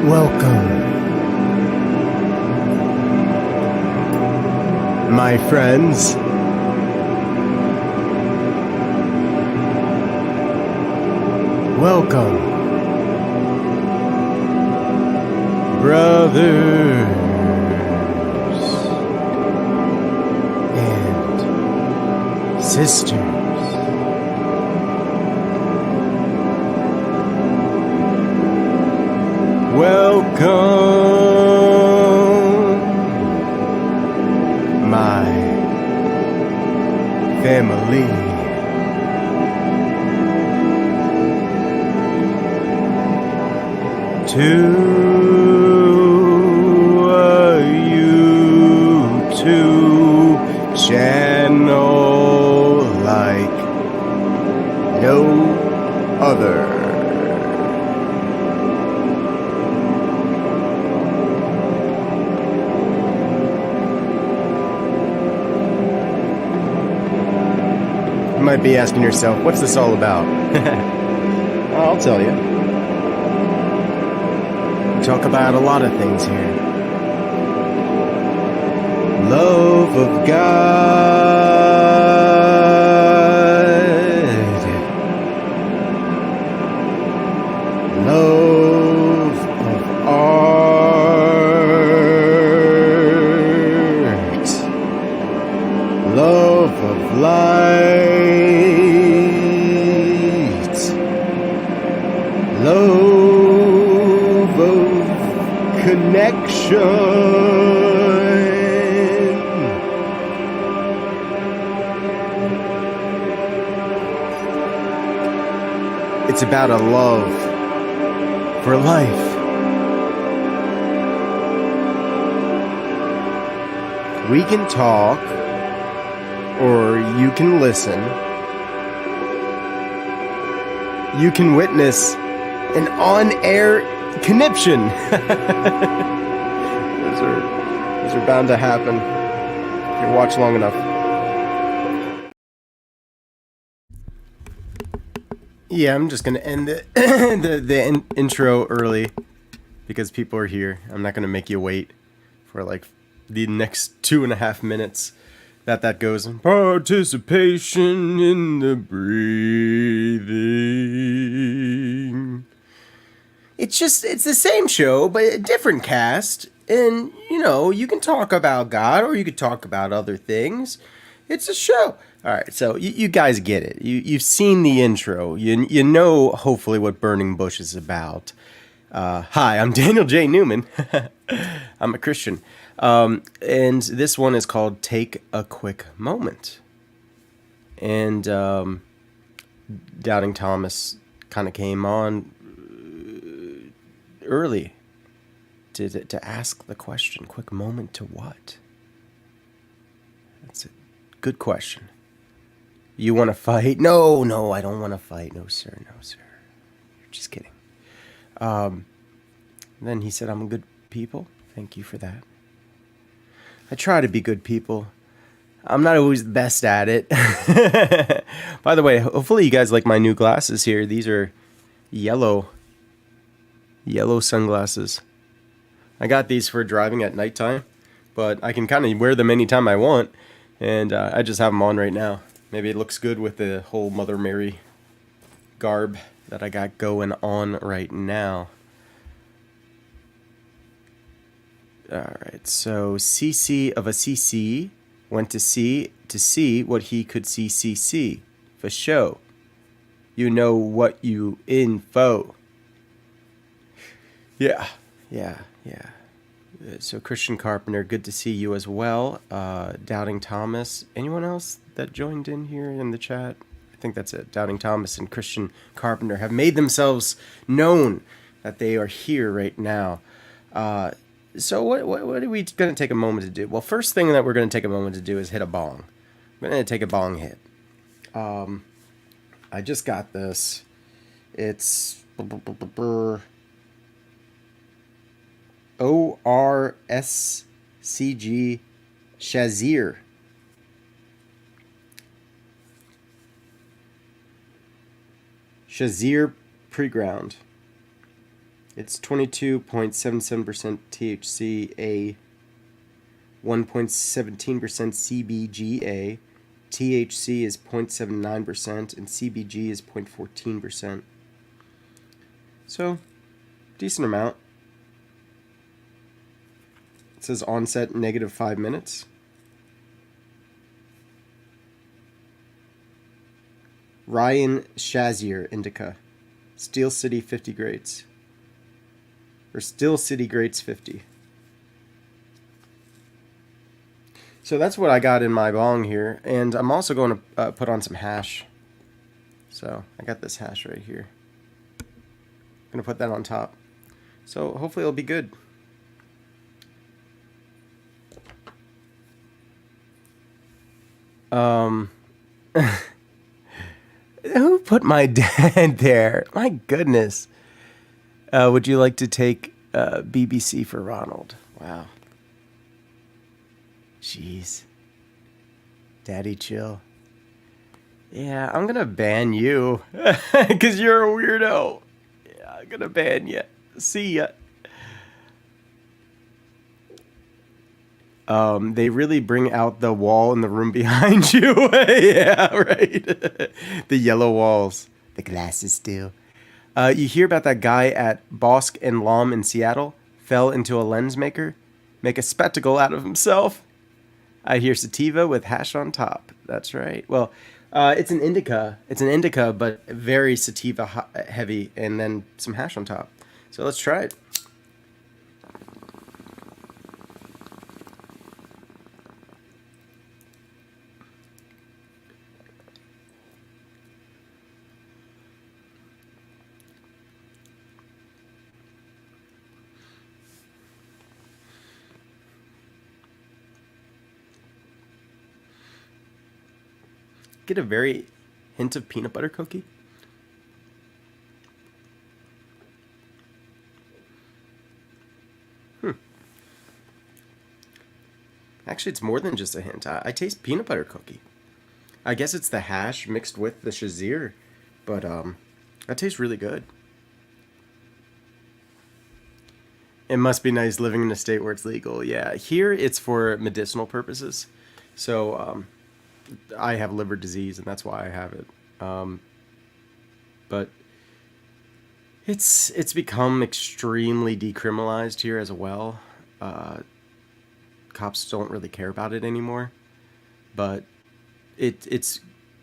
Welcome, my friends. Welcome, brothers and sisters. Welcome, my family. To a YouTube channel like no other. You might be asking yourself, what's this all about? I'll tell you. We talk about a lot of things here. Love of God. Love of art. Love of light. Love of connection. It's about a love for life. We can talk, or you can listen. You can witness an on-air conniption. Those are bound to happen if you watch long enough. Yeah, I'm just gonna end the intro early because people are here. I'm not gonna make you wait for like the next 2.5 minutes that goes. Participation in the breathing. It's the same show, but a different cast. And, you can talk about God or you could talk about other things. It's a show. All right, so you guys get it. You've seen the intro. You know, hopefully, what Burning Bush is about. Hi, I'm Daniel J. Newman. I'm a Christian. And this one is called Take a Quick Moment. And Doubting Thomas kind of came on early to ask the question, quick moment to what? That's a good question. You want to fight? No, I don't want to fight. No, sir. You're just kidding. Then he said, I'm a good people. Thank you for that. I try to be good people. I'm not always the best at it. By the way, hopefully you guys like my new glasses here. These are yellow sunglasses. I got these for driving at nighttime, but I can kind of wear them anytime I want, and I just have them on right now. Maybe it looks good with the whole Mother Mary garb that I got going on right now. Alright, so CC of a CC went to see what he could see. For show. You know what you info. Yeah. So Christian Carpenter, good to see you as well. Doubting Thomas. Anyone else that joined in here in the chat? I think that's it. Doubting Thomas and Christian Carpenter have made themselves known that they are here right now. So what are we going to take a moment to do? Well, first thing that we're going to take a moment to do is hit a bong. I'm going to take a bong hit. I just got this. It's ORSCG Shazir. Shazir Preground. It's 22.77% THC, a 1.17% CBGA. THC is 0.79% and CBG is 0.14%. So, decent amount. It says onset -5 minutes. Ryan Shazier Indica. Steel City 50 grades. Or Steel City grades 50. So that's what I got in my bong here. And I'm also going to put on some hash. So I got this hash right here. I'm going to put that on top. So hopefully it'll be good. Who put my dad there? My goodness. Would you like to take BBC for Ronald? Wow. Jeez. Daddy chill. Yeah, I'm gonna ban you. Because you're a weirdo. Yeah, I'm gonna ban you. See ya. They really bring out the wall in the room behind you. Yeah, right. The yellow walls. The glass is still. You hear about that guy at Bosk and Lom in Seattle? Fell into a lens maker? Make a spectacle out of himself? I hear sativa with hash on top. That's right. Well, it's an indica. It's an indica, but very sativa heavy, and then some hash on top. So let's try it. Get a very hint of peanut butter cookie. Actually, it's more than just a hint. I taste peanut butter cookie. I guess it's the hash mixed with the Shazir, but that tastes really good. It must be nice living in a state where it's legal. Yeah, here it's for medicinal purposes. So I have liver disease, and that's why I have it. But it's become extremely decriminalized here as well. Cops don't really care about it anymore, but it's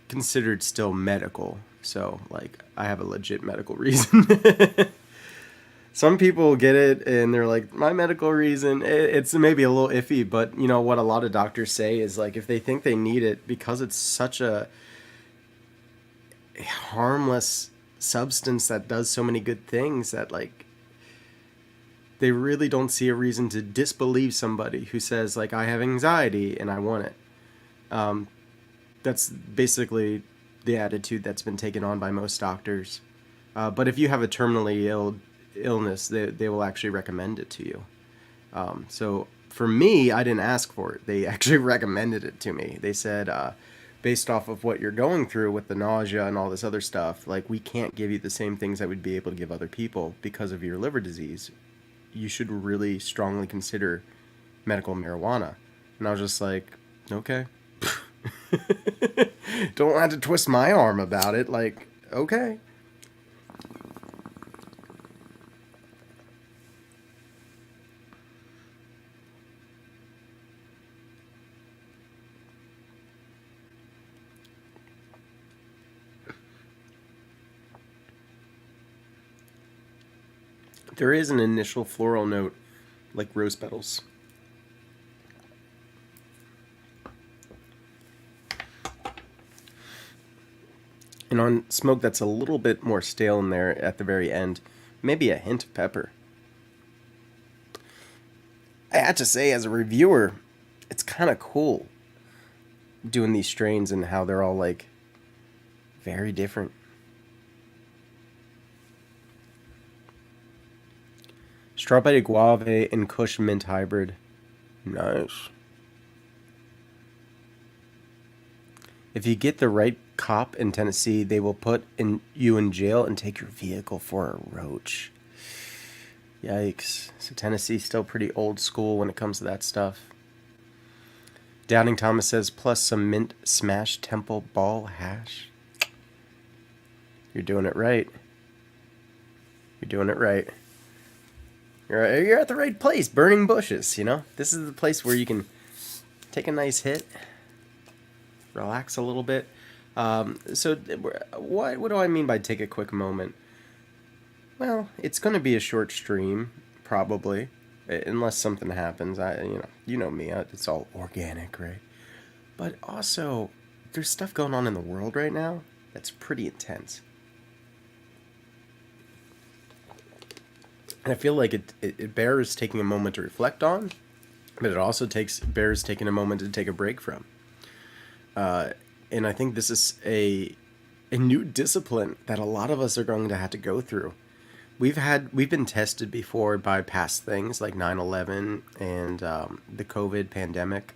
considered still medical. So like I have a legit medical reason. Some people get it and they're like, my medical reason, it's maybe a little iffy, but you know what a lot of doctors say is like if they think they need it because it's such a harmless substance that does so many good things that like they really don't see a reason to disbelieve somebody who says like I have anxiety and I want it. That's basically the attitude that's been taken on by most doctors. But if you have a terminally ill illness, they will actually recommend it to you. So for me, I didn't ask for it. They actually recommended it to me. They said, based off of what you're going through with the nausea and all this other stuff, like we can't give you the same things that we'd be able to give other people because of your liver disease. You should really strongly consider medical marijuana. And I was just like, okay. Don't have to twist my arm about it. Like, okay. There is an initial floral note, like rose petals. And on smoke that's a little bit more stale in there at the very end, maybe a hint of pepper. I have to say, as a reviewer, it's kind of cool doing these strains and how they're all like very different. Strawberry guave and Kush mint hybrid. Nice. If you get the right cop in Tennessee, they will put you in jail and take your vehicle for a roach. Yikes. So Tennessee's still pretty old school when it comes to that stuff. Doubting Thomas says, plus some mint smash temple ball hash. You're doing it right. You're doing it right. You're at the right place, burning bushes, you know? This is the place where you can take a nice hit, relax a little bit. So what do I mean by take a quick moment? Well, it's going to be a short stream, probably, unless something happens. You know me, it's all organic, right? But also, there's stuff going on in the world right now that's pretty intense. And I feel like it bears taking a moment to reflect on, but it also bears taking a moment to take a break from. And I think this is a new discipline that a lot of us are going to have to go through. We've been tested before by past things like 9/11 and the COVID pandemic.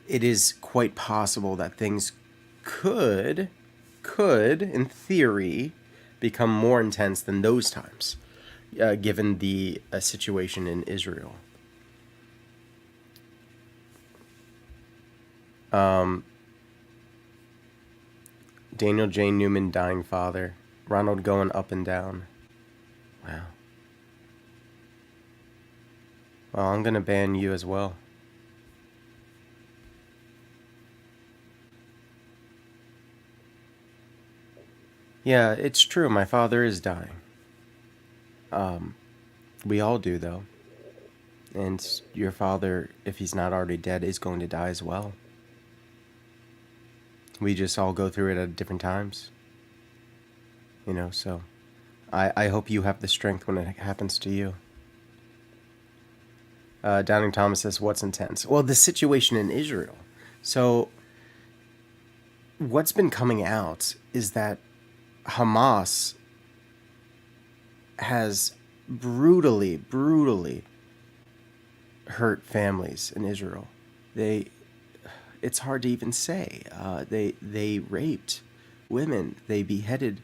It is quite possible that things could, in theory, become more intense than those times, given the situation in Israel. Daniel J. Newman, dying father. Ronald going up and down. Wow. Well, I'm going to ban you as well. Yeah, it's true. My father is dying. We all do, though. And your father, if he's not already dead, is going to die as well. We just all go through it at different times. You know, so I hope you have the strength when it happens to you. Downing Thomas says, what's intense? Well, the situation in Israel. So what's been coming out is that Hamas has brutally hurt families in Israel. It's hard to even say. They raped women. They beheaded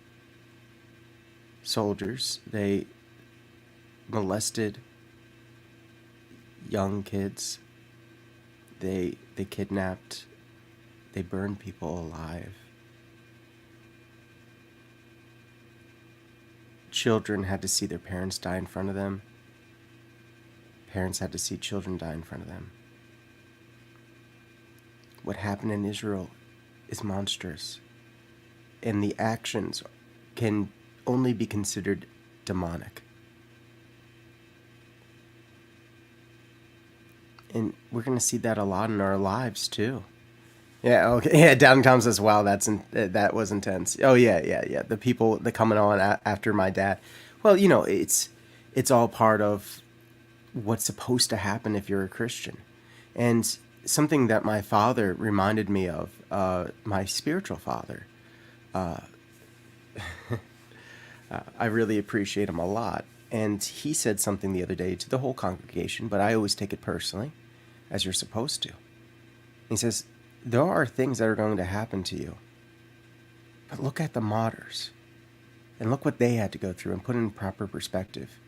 soldiers. They molested young kids. They kidnapped. They burned people alive. Children had to see their parents die in front of them. Parents had to see children die in front of them. What happened in Israel is monstrous, and the actions can only be considered demonic. And we're going to see that a lot in our lives too. Yeah, okay. Yeah, Down Tom says, wow, that was intense. Oh, yeah. The people that coming on after my dad. Well, you know, it's all part of what's supposed to happen if you're a Christian. And something that my father reminded me of, my spiritual father, I really appreciate him a lot. And he said something the other day to the whole congregation, but I always take it personally, as you're supposed to. He says, there are things that are going to happen to you, but look at the martyrs, and look what they had to go through, and put it in proper perspective.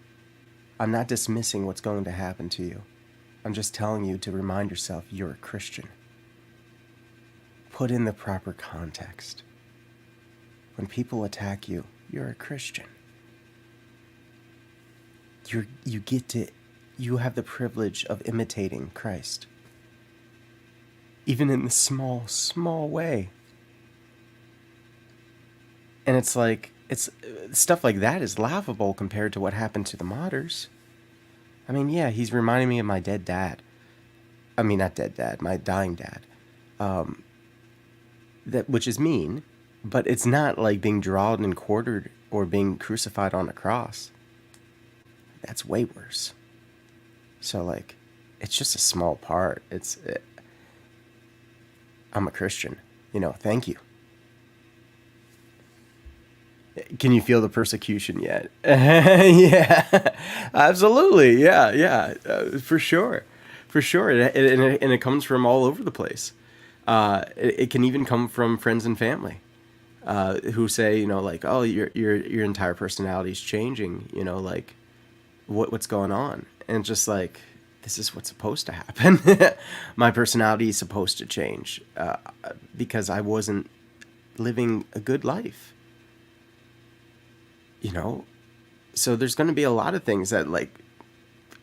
I'm not dismissing what's going to happen to you. I'm just telling you to remind yourself you're a Christian. Put in the proper context. When people attack you, you're a Christian. You have the privilege of imitating Christ. Even in the small way. And it's like, stuff like that is laughable compared to what happened to the martyrs. I mean, yeah, he's reminding me of my dead dad. I mean, not dead dad, my dying dad. Which is mean, but it's not like being drawled and quartered or being crucified on a cross. That's way worse. So, like, it's just a small part. I'm a Christian. You know, thank you. Can you feel the persecution yet? Yeah, absolutely. Yeah, for sure. And it comes from all over the place. It can even come from friends and family. who say, like, oh, your entire personality is changing, like what's going on, and just like, this is what's supposed to happen. My personality is supposed to change because I wasn't living a good life, you know. So there's going to be a lot of things that, like,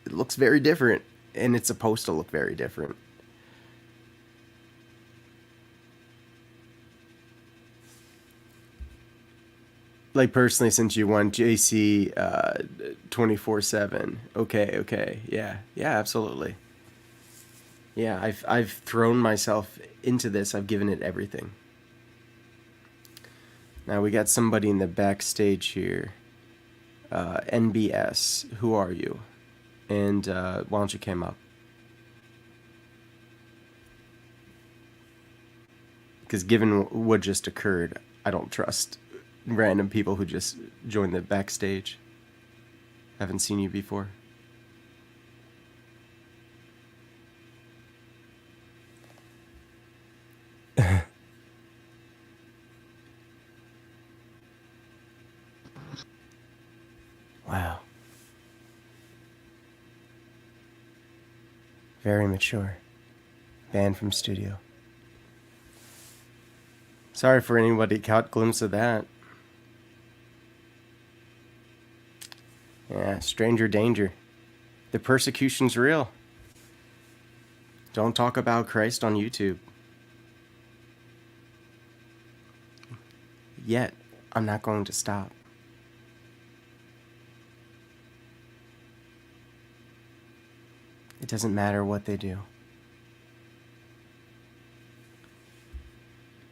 it looks very different, and it's supposed to look very different. Like, personally, since you won JC 24/7. Okay, yeah, absolutely. Yeah, I've thrown myself into this. I've given it everything. Now we got somebody in the backstage here. NBS, who are you? And why don't you come up? Because given what just occurred, I don't trust random people who just joined the backstage. Haven't seen you before. Wow. Very mature. Banned from studio. Sorry for anybody caught a glimpse of that. Yeah, stranger danger. The persecution's real. Don't talk about Christ on YouTube. Yet, I'm not going to stop. It doesn't matter what they do.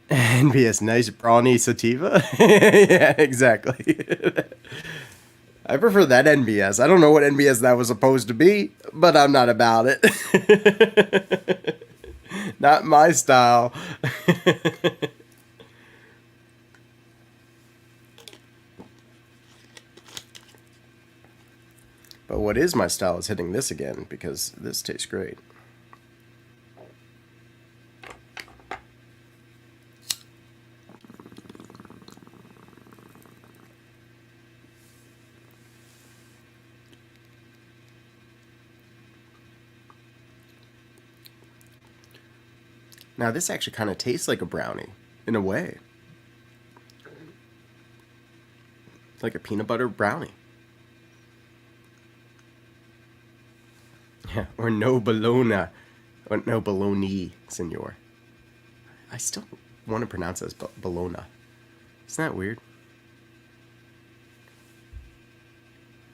NBS, nice brawny sativa? Yeah, exactly. I prefer that NBS. I don't know what NBS that was supposed to be, but I'm not about it. Not my style. But what is my style is hitting this again, because this tastes great. Now this actually kind of tastes like a brownie, in a way. Like a peanut butter brownie. Yeah, or no bologna. Or no bologna, senor. I still want to pronounce it as bologna. Isn't that weird?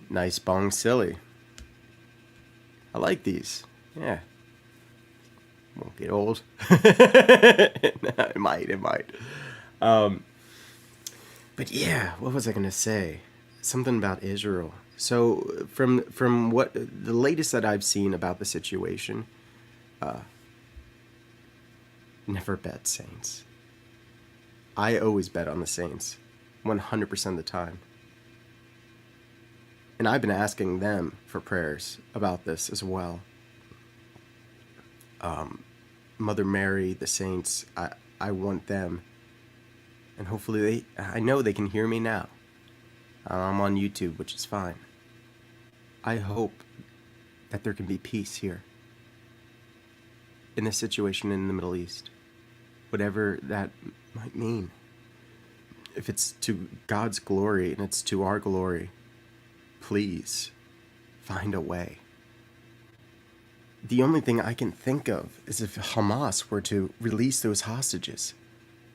Nice bong silly. I like these. Yeah. Won't get old. No, it might. But yeah, what was I gonna say? Something about Israel. So from what the latest that I've seen about the situation, never bet Saints. I always bet on the Saints, 100% of the time. And I've been asking them for prayers about this as well. Mother Mary, the Saints, I want them. And hopefully I know they can hear me now. I'm on YouTube, which is fine. I hope that there can be peace here in this situation in the Middle East. Whatever that might mean. If it's to God's glory and it's to our glory, please find a way. The only thing I can think of is if Hamas were to release those hostages,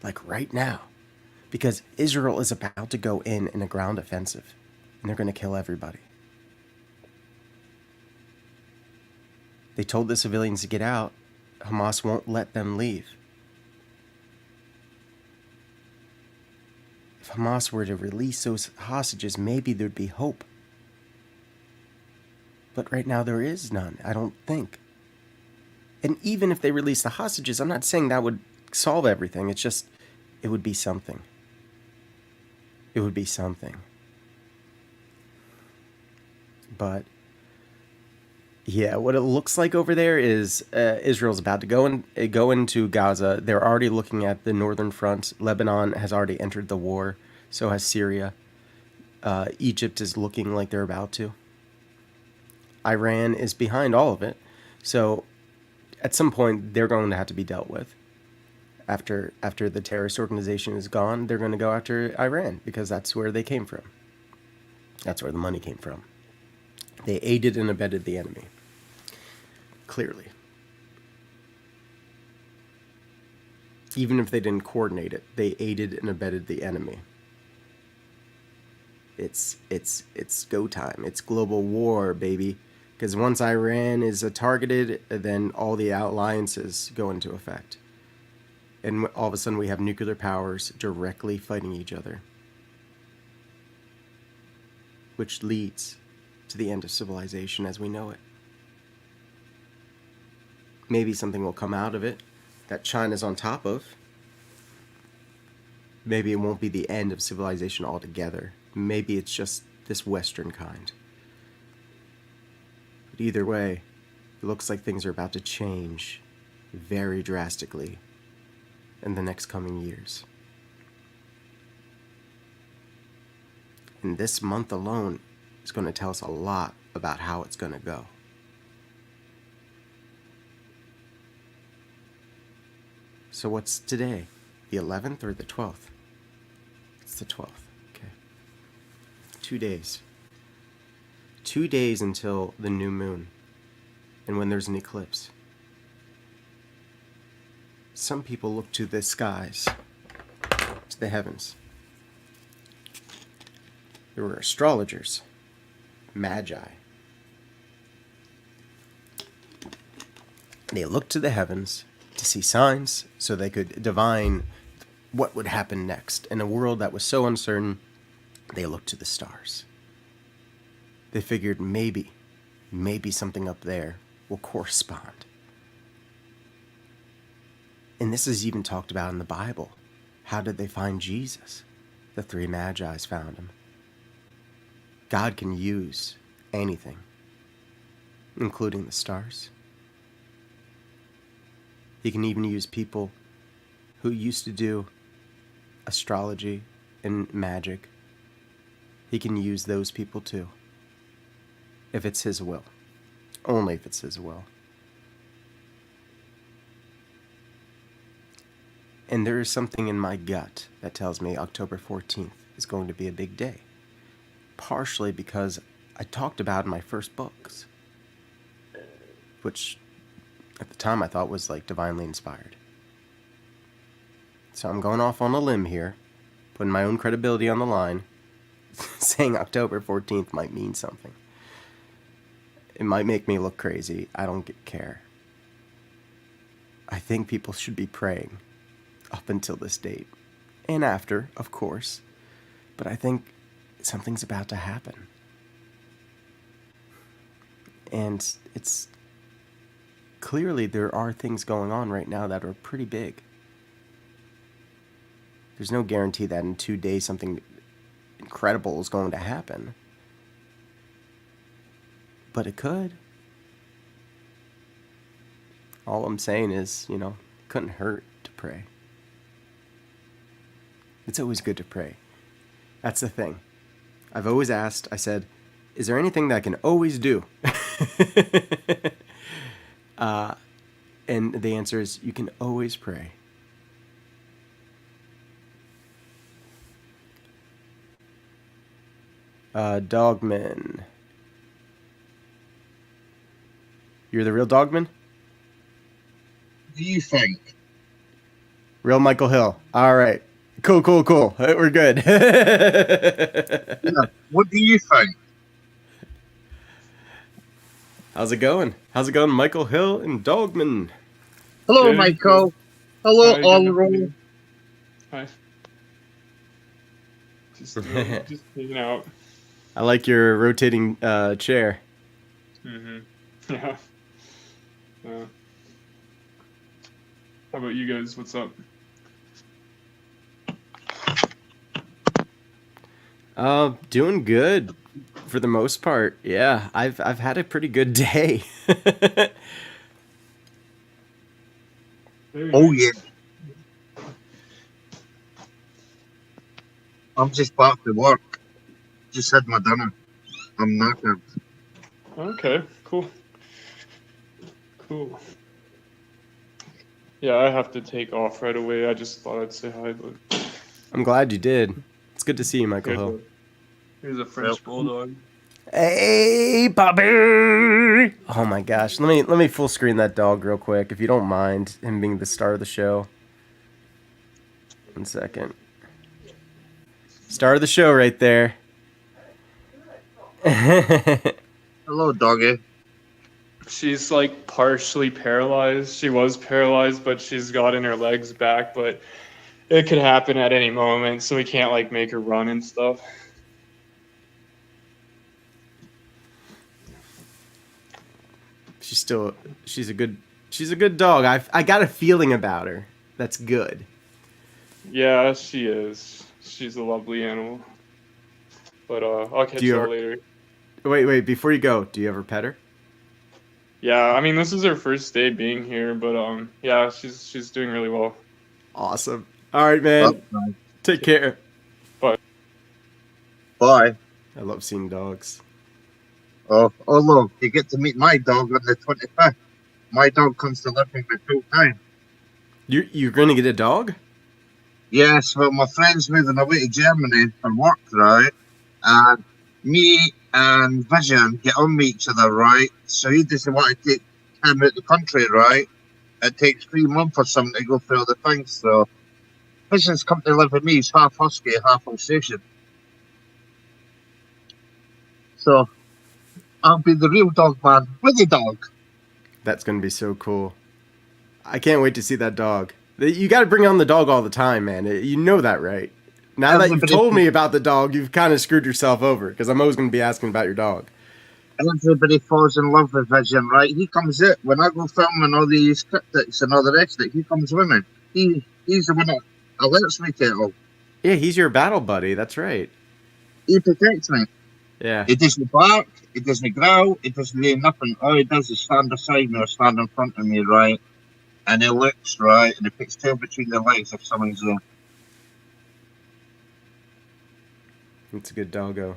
like right now, because Israel is about to go in a ground offensive, and they're going to kill everybody. They told the civilians to get out. Hamas won't let them leave. If Hamas were to release those hostages, maybe there'd be hope. But right now there is none, I don't think. And even if they release the hostages, I'm not saying that would solve everything. It's just, it would be something. It would be something. But Yeah, what it looks like over there is Israel's about to go into Gaza. They're already looking at the northern front. Lebanon has already entered the war. So has Syria. Egypt is looking like they're about to. Iran is behind all of it. So at some point, they're going to have to be dealt with. After the terrorist organization is gone, they're going to go after Iran because that's where they came from. That's where the money came from. They aided and abetted the enemy. Clearly. Even if they didn't coordinate it, they aided and abetted the enemy. It's go time. It's global war, baby. Because once Iran is targeted, then all the alliances go into effect. And all of a sudden we have nuclear powers directly fighting each other. Which leads to the end of civilization as we know it. Maybe something will come out of it that China's on top of. Maybe it won't be the end of civilization altogether. Maybe it's just this Western kind. But either way, it looks like things are about to change very drastically in the next coming years. And this month alone is going to tell us a lot about how it's going to go. So what's today? The 11th or the 12th? It's the 12th. Okay. 2 days. 2 days until the new moon and when there's an eclipse. Some people look to the skies, to the heavens. There were astrologers, magi. They looked to the heavens to see signs so they could divine what would happen next. In a world that was so uncertain, they looked to the stars. They figured maybe something up there will correspond. And this is even talked about in the Bible. How did they find Jesus? The 3 Magi's found him. God can use anything, including the stars. He can even use people who used to do astrology and magic. He can use those people too, if it's his will. Only if it's his will. And there is something in my gut that tells me October 14th is going to be a big day. Partially because I talked about in my first books, which at the time I thought was like divinely inspired. So I'm going off on a limb here, putting my own credibility on the line, saying October 14th might mean something. It might make me look crazy. I don't care. I think people should be praying up until this date. And after, of course. But I think something's about to happen. And it's clearly there are things going on right now that are pretty big. There's no guarantee that in 2 days something incredible is going to happen. But it could. All I'm saying is, it couldn't hurt to pray. It's always good to pray. That's the thing. I've always asked, I said, is there anything that I can always do? And the answer is, you can always pray. Dogman. You're the real Dogman? What do you think? Real Michael Hill. All right. Cool. We're good. Yeah. What do you think? How's it going? Michael Hill and Dogman? Hello, Good. Michael. Hello, Hi, Allroom. Hi. Just hanging out. I like your rotating chair. Mm-hmm. Yeah. How about you guys? What's up? Doing good. For the most part, yeah. I've had a pretty good day. Very Oh nice. yeah. I'm just back to work. Just had my dinner. I'm knackered. Okay, cool. Cool. Yeah, I have to take off right away. I just thought I'd say hi, but I'm glad you did. It's good to see you, Michael here's Hill. here's a French bulldog. Hey, Bobby! Oh my gosh, let me full screen that dog real quick, if you don't mind him being the star of the show. 1 second. Star of the show right there. Hello, doggy. She's like partially paralyzed. She was paralyzed, but she's gotten her legs back, but it could happen at any moment, so we can't like make her run and stuff. She's a good dog. I got a feeling about her. That's good. Yeah, she is. She's a lovely animal. But I'll catch Do you y'all ever- later. Wait, before you go, do you ever pet her? Yeah, I mean this is her first day being here, but yeah, she's doing really well. Awesome. All right, man. Bye. Take care. Bye. I love seeing dogs. Oh, look, you get to meet my dog on the 25th. My dog comes to live with me full time. You're gonna get a dog? Yes, well, my friend's moving away to Germany for work, right? And me and Vision get on with each other, right? So he doesn't want to take him out the country, right? It takes 3 months or something to go through all the things. So Vision's come to live with me. He's half husky, half Alsatian. So I'll be the real dog man with the dog. That's gonna be so cool. I can't wait to see that dog. You got to bring on the dog all the time, man. You know that, right? Now that you've Everybody- told me about the dog, you've kind of screwed yourself over because I'm always going to be asking about your dog. Everybody falls in love with Vision, right? He comes out when I go filming all these cryptics and all the rest of it. He comes with me. He's the one that alerts me to it all. Yeah, he's your battle buddy. That's right. He protects me. Yeah. He doesn't bark. He doesn't growl. He doesn't do nothing. All he does is stand beside me or stand in front of me, right? And he looks, right? And he puts tail between the legs if someone's there. It's a good doggo.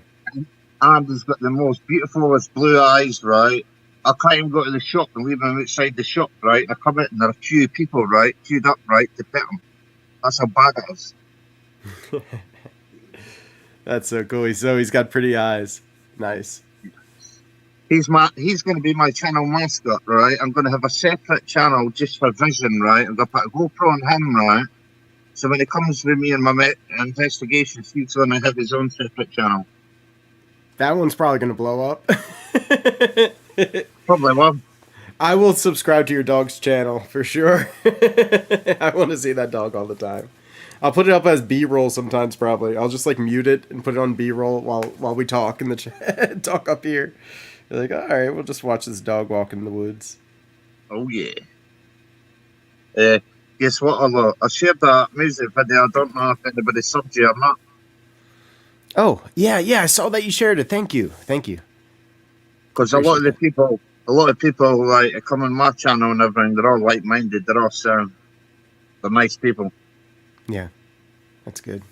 And he's got the most beautifulest blue eyes, right? I can't even go to the shop and leave him outside the shop, right? And I come out and there are a few people, right? Queued up, right? To pet him. That's how bad it is. That's so cool. He's got pretty eyes. Nice. He's going to be my channel mascot, right? I'm going to have a separate channel just for Vision, right? I'm going to put a GoPro on him, right? So when he comes with me in my investigations, he's going to have his own separate channel. That one's probably going to blow up. Probably will. I will subscribe to your dog's channel for sure. I want to see that dog all the time. I'll put it up as B-roll sometimes. Probably I'll just like mute it and put it on B-roll while we talk in the chat. Talk up here. You're like, all right, we'll just watch this dog walk in the woods. Oh yeah. Guess what? I shared that music video. I don't know if anybody subbed you or not. Oh yeah, I saw that you shared it. Thank you. Because a lot of people like come on my channel and everything. They're all like-minded. They're all they're nice people. Yeah, that's good.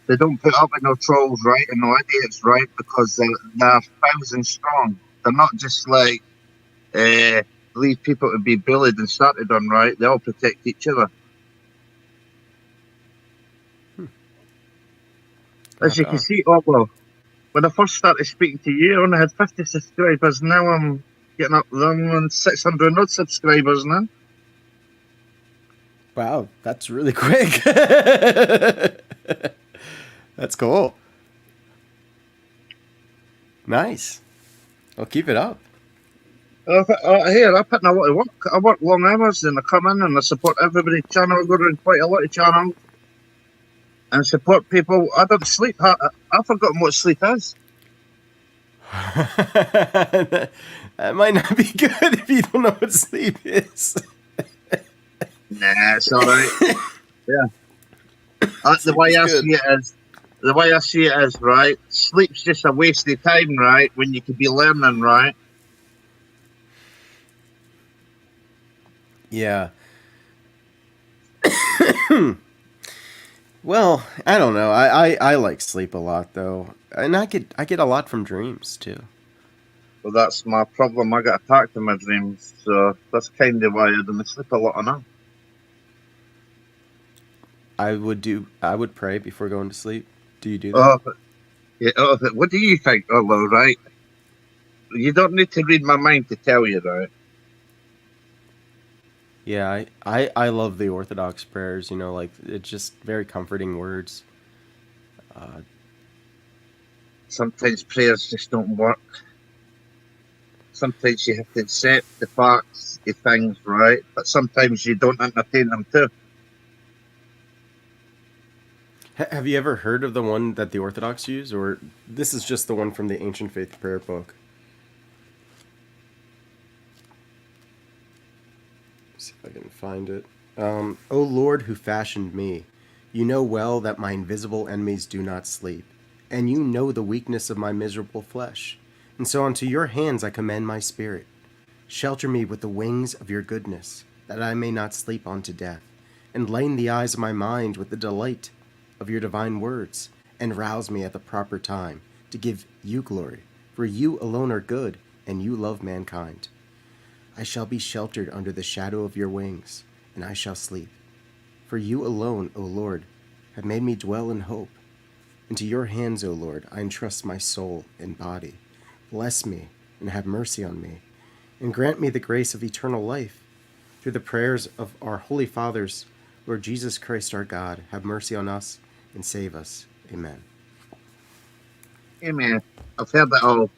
They don't put up with no trolls, right, and no idiots, right, because they're thousands strong. They're not just like leave people to be bullied and started on, right? They all protect each other. As you can see, when I first started speaking to you, I only had 50 subscribers. Now I'm getting up on 600 odd subscribers now. Wow, that's really quick. That's cool. Nice. Well, keep it up. Here, I put in a lot of work. I work long hours and I come in and I support everybody's channel. I go around quite a lot of channels and support people. I don't sleep. I've forgotten what sleep is. That might not be good if you don't know what sleep is. Nah, it's all right. Yeah. The way I good. see it is, the way I see it is, right, sleep's just a waste of time, right, when you could be learning, right? Yeah. Well, I don't know. I like sleep a lot though, and I get a lot from dreams too. Well, that's my problem. I get attacked in my dreams, so that's kind of why I don't sleep a lot enough. I would pray before going to sleep. Do you do that? Oh, yeah, oh, what do you think, Olo, right? You don't need to read my mind to tell you, right? Yeah, I love the Orthodox prayers. You know, like it's just very comforting words. Uh, Sometimes prayers just don't work. Sometimes you have to accept the facts of things, right? But sometimes you don't entertain them too. have you ever heard of the one that the Orthodox use, or this is just the one from the Ancient Faith prayer book? See if I can find it. O Lord who fashioned me, you know well that my invisible enemies do not sleep, and you know the weakness of my miserable flesh. And so unto your hands I commend my spirit. Shelter me with the wings of your goodness, that I may not sleep unto death, and lighten the eyes of my mind with the delight of your divine words, and rouse me at the proper time to give you glory, for you alone are good, and you love mankind. I shall be sheltered under the shadow of your wings, and I shall sleep. For you alone, O Lord, have made me dwell in hope. Into your hands, O Lord, I entrust my soul and body. Bless me, and have mercy on me, and grant me the grace of eternal life. Through the prayers of our holy fathers, Lord Jesus Christ our God, have mercy on us and save us. Amen. Hey man, I've heard that all.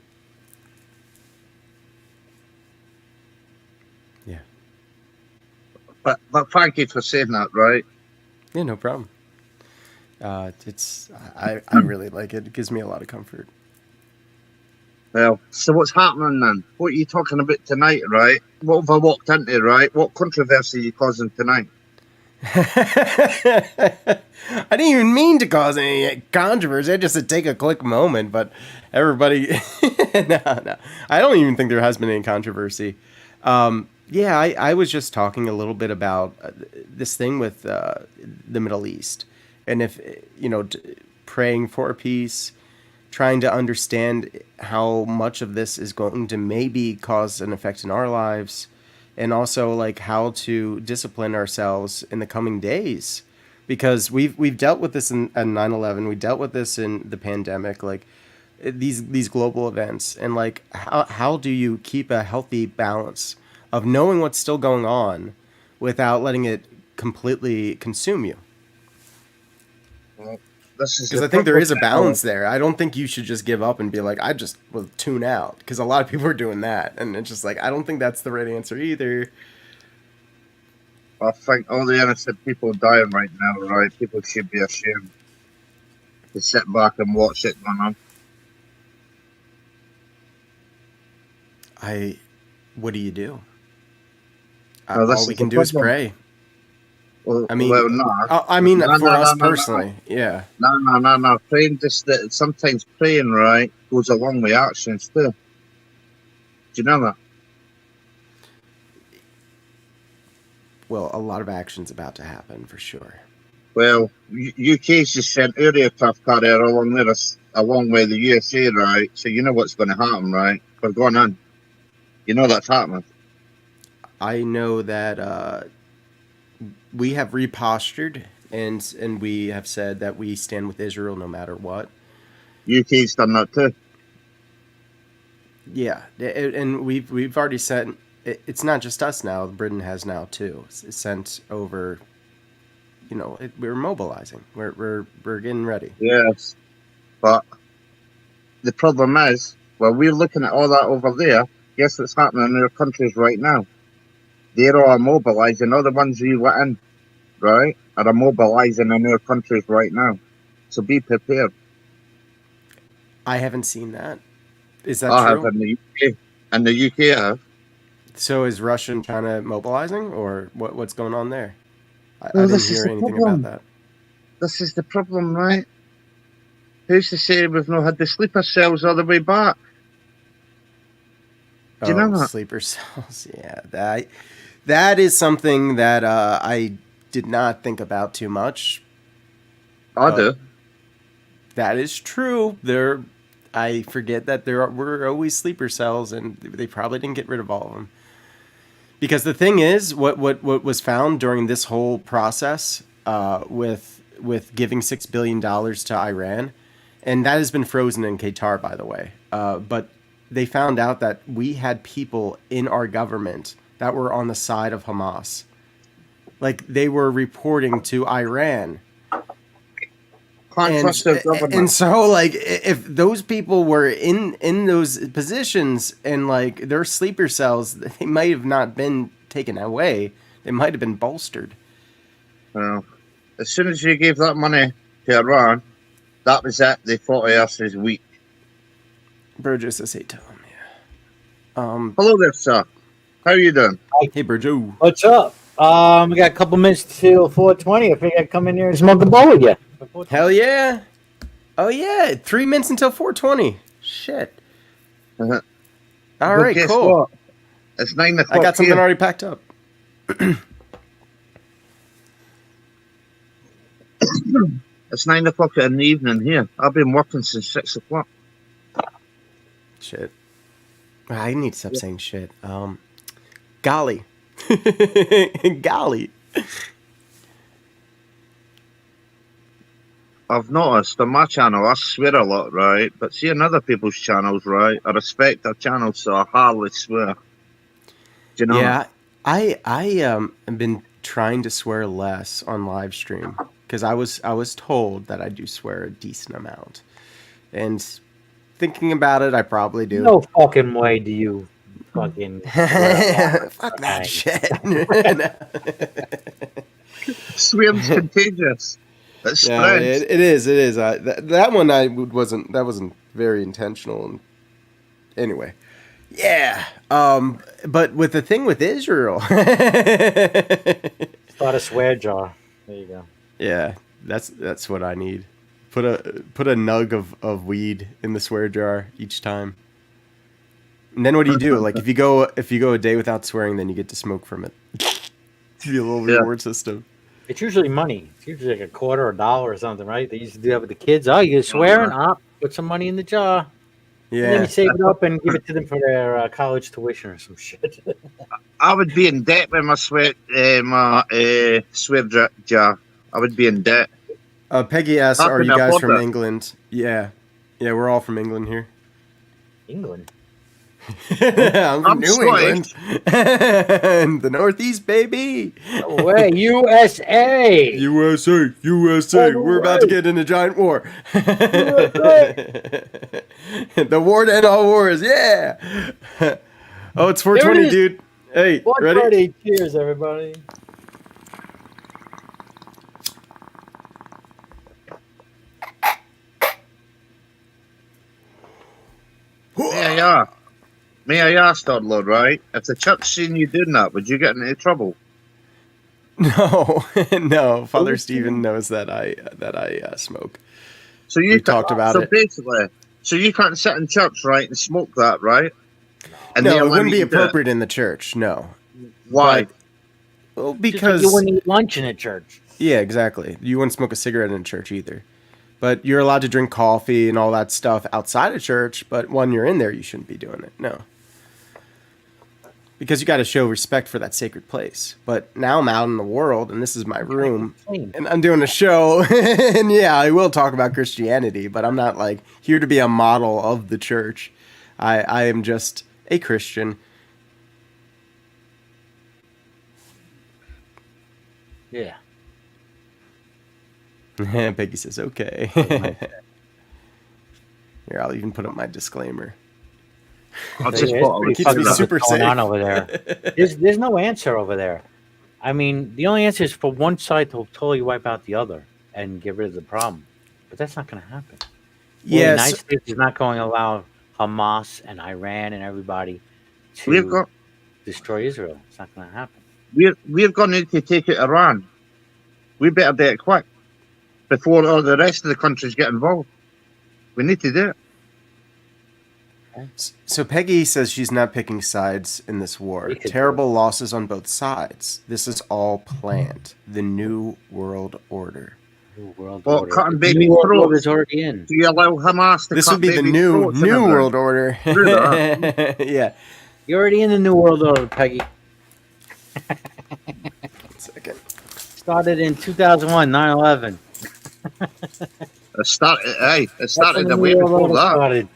Yeah. But thank you for saying that, right? Yeah, no problem. I really like it. It gives me a lot of comfort. Well, so what's happening then? What are you talking about tonight, right? What have I walked into, right? What controversy are you causing tonight? I didn't even mean to cause any controversy. I just to take a quick moment, but everybody, no, I don't even think there has been any controversy. Yeah, I was just talking a little bit about this thing with the Middle East, and if praying for peace, trying to understand how much of this is going to maybe cause an effect in our lives, and also like how to discipline ourselves in the coming days, because we've dealt with this in at 9/11, we dealt with this in the pandemic, like these global events, and like how do you keep a healthy balance of knowing what's still going on without letting it completely consume you? Well, this is Because the I think there is a problem. balance there. I don't think you should just give up and be like, I just will tune out. Because a lot of people are doing that. And it's just like, I don't think that's the right answer either. I think all the innocent people dying right now, right? People should be ashamed to sit back and watch it going on. What do you do? No, this All we is the can do is problem. pray. Well, I mean, well, no, I mean, no, for no, us no, no, personally, yeah. no. Praying just that sometimes praying, right, goes along with actions too. Do you know that? Well, a lot of action's about to happen for sure. Well, UK's just sent aircraft carrier along with the USA, right? So you know what's going to happen, right? We're going on. You know that's happening. I know that we have repostured and we have said that we stand with Israel no matter what. UK's done that too. Yeah, and we've already sent. It's not just us now. Britain has now too. It's sent over. We're mobilizing. We're getting ready. Yes, but the problem is, well, we're looking at all that over there. Guess what's happening in their countries right now? They're all mobilizing. All the ones we were in, right, are mobilizing in their countries right now. So be prepared. I haven't seen that. Is that I have true? in the UK. In the UK, I have. So is Russia and China mobilizing, or what's going on there? I Well, didn't this is hear the anything about problem. that. This is the problem, right? Who's to say we've not had the sleeper cells all the way back? Do you know that? Sleeper cells. Yeah, that is something that I did not think about too much. I do. That is true. I forget that there were always sleeper cells, and they probably didn't get rid of all of them. Because the thing is, what was found during this whole process with giving $6 billion to Iran, and that has been frozen in Qatar, by the way. But they found out that we had people in our government that were on the side of Hamas. Like, they were reporting to Iran. Can't trust their government. And so, like, if those people were in those positions and, like, their sleeper cells, they might have not been taken away. They might have been bolstered. Well, as soon as you gave that money to Iran, that was it. They thought us as weak. Burgess, I say, tell him, yeah. Hello there, sir. How are you doing? Hey, Burjo. What's up? We got a couple minutes till 4:20. I think I'd come in here and smoke a bowl with you. Hell yeah. Oh, yeah. 3 minutes until 4:20. Shit. Uh-huh. All Well, right, guess cool. what? It's 9 o'clock. I got something here. already packed up. It's 9 o'clock in the evening here. I've been working since 6 o'clock. Shit. I need to stop saying shit. Golly. Golly. I've noticed on my channel, I swear a lot, right? But see, on other people's channels, right? I respect their channels, so I hardly swear. Do you know? Yeah, I have been trying to swear less on live stream because I was told that I do swear a decent amount, and thinking about it, I probably do. No fucking way do you fucking. Fuck that shit. Swearing's contagious. It Yeah, spreads. it is. It is. That one wasn't very intentional. And anyway, yeah. But with the thing with Israel, Start a swear jar. There you go. yeah, that's what I need. Put a nug of weed in the swear jar each time. And then what do? Like if you go a day without swearing, then you get to smoke from it. It's a little reward system. It's usually money. It's usually like $0.25 or $1 or something, right? They used to do that with the kids. Oh, you're swearing? Put some money in the jar. And then Yeah. you save it up and give it to them for their college tuition or some shit. I would be in debt with my swear jar. I would be in debt. Peggy asks, How "Are can you I guys afford from that? England?" Yeah, we're all from England here. England. I'm from I'm New Scottish. England, the Northeast, baby. No way. USA. USA. All the We're about to way. get in a giant war. The war to end all wars. Yeah. Oh, it's 4:20, There it is. dude. Hey, ready? 1:30. Cheers, everybody. May I ask, Lord, right? If the church seen you doing that, would you get into trouble? No, no. Father Stephen knows that I smoke. So you We talked about it. Basically, so you can't sit in church, right, and smoke that, right? And No, they'll it wouldn't let be you do it. appropriate in the church. No. Why? Well, Just like because you wouldn't eat lunch in a church. yeah, exactly. You wouldn't smoke a cigarette in church either. But you're allowed to drink coffee and all that stuff outside of church. But when you're in there, you shouldn't be doing it. No. Because you got to show respect for that sacred place. But now I'm out in the world, and this is my room, and I'm doing a show. And yeah, I will talk about Christianity, but I'm not like here to be a model of the church. I am just a Christian. Yeah. Peggy says, okay. Here, I'll even put up my disclaimer. I'll just There put is a pretty Keeps me fucking list super what's going safe. on over there. There's no answer over there. I mean, the only answer is for one side to totally wipe out the other and get rid of the problem. But that's not going to happen. The Yes. United States is not going to allow Hamas and Iran and everybody We've to got destroy Israel. It's not going to happen. we're going to need to take out Iran. We better do it quick before all the rest of the countries get involved. We need to do it. So Peggy says she's not picking sides in this war. We could Terrible losses on both sides. This is all planned. The New World Order. New World Well, Order. cutting The baby New World throats. Order's already in. Do you allow Hamas to This cut would be the baby new throats in Israel? World Order. Do that. Yeah. You're already in the New World Order, Peggy. 1 second. Started in 2001, 9/11. It started, hey, it That's started when the New way World before Order that. started.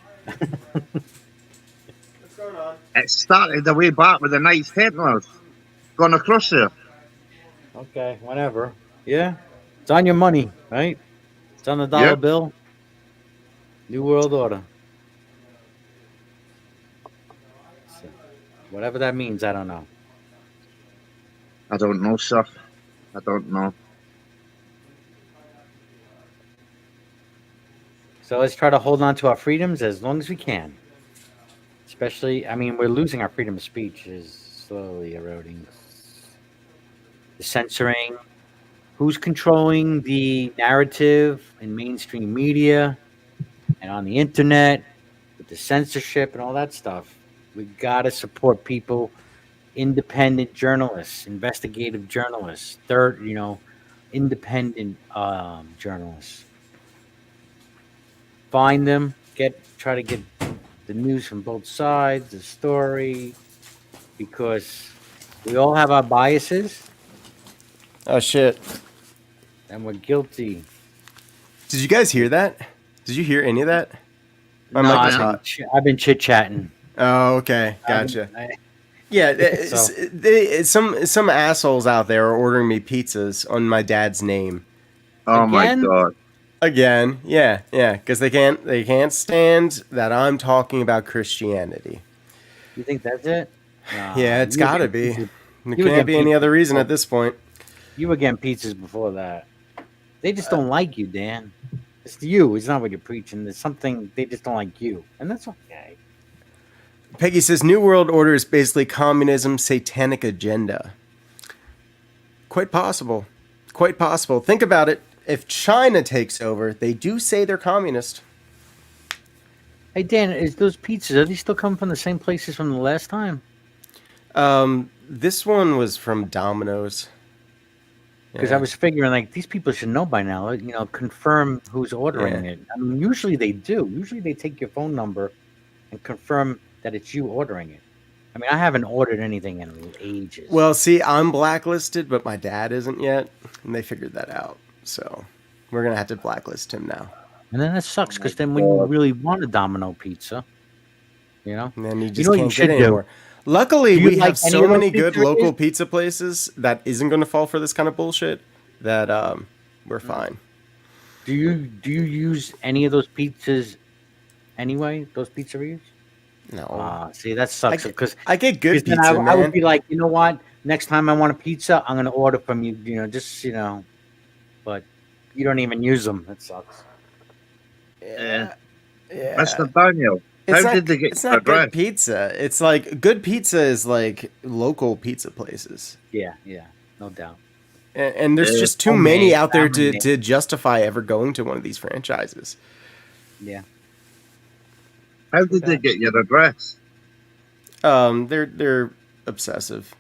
What's going on? It started the way back with the Knights Templars going across there. Okay, whatever. Yeah, it's on your money, right? It's on the dollar Yep. bill. New World Order. So, whatever that means, I don't know. I don't know, sir. I don't know. So let's try to hold on to our freedoms as long as we can. Especially, I mean, we're losing our freedom of speech is slowly eroding. The censoring, who's controlling the narrative in mainstream media and on the internet with the censorship and all that stuff. We gotta support people, independent journalists, investigative journalists, independent journalists. Find them, try to get the news from both sides, the story, because we all have our biases Oh shit! and we're guilty. Did you guys hear that? Did you hear any of that? My No, mic was hot. I've been chit chatting. Oh, okay, gotcha. Yeah, So- some assholes out there are ordering me pizzas on my dad's name Oh Again? my God. again. Yeah, because they can't stand that I'm talking about Christianity. You think that's it? Nah, Yeah, it's you were gotta getting be. pizzas- There You were can't be getting any other pizzas reason before. at this point. You were getting pizzas before that. They just don't like you, Dan. It's you. It's not what you're preaching. There's something they just don't like you, and that's okay. Peggy says New World Order is basically communism, satanic agenda. Quite possible. Quite possible. Think about it. If China takes over, they do say they're communist. Hey Dan, is those pizzas are they still coming from the same places from the last time? This one was from Domino's. Because Yeah. I was figuring like these people should know by now. Confirm who's ordering Yeah. it. I mean, usually they do. Usually they take your phone number and confirm that it's you ordering it. I mean, I haven't ordered anything in ages. Well, see, I'm blacklisted, but my dad isn't yet, and they figured that out. So we're gonna have to blacklist him now. and then that sucks because my then when you God. really want a Domino pizza, And then you just know what you can't should get do? anymore. Luckily, Do you we like have any so of those many good pizzerias? local pizza places that isn't going to fall for this kind of bullshit that we're fine. do you use any of those pizzas anyway? Those pizzerias? No, See, that sucks I because I get good then pizza, I man. would be like, you know what? Next time I want a pizza, I'm gonna order from you. But you don't even use them. That sucks. yeah, yeah. Mr. Daniel, It's how not, did they get it's your not good address? pizza. It's like good pizza is like local pizza places. Yeah, no doubt. And there's Yeah. just too Homemade, many out there family to justify ever going to one of these franchises. Yeah. How did they get your address? They're obsessive.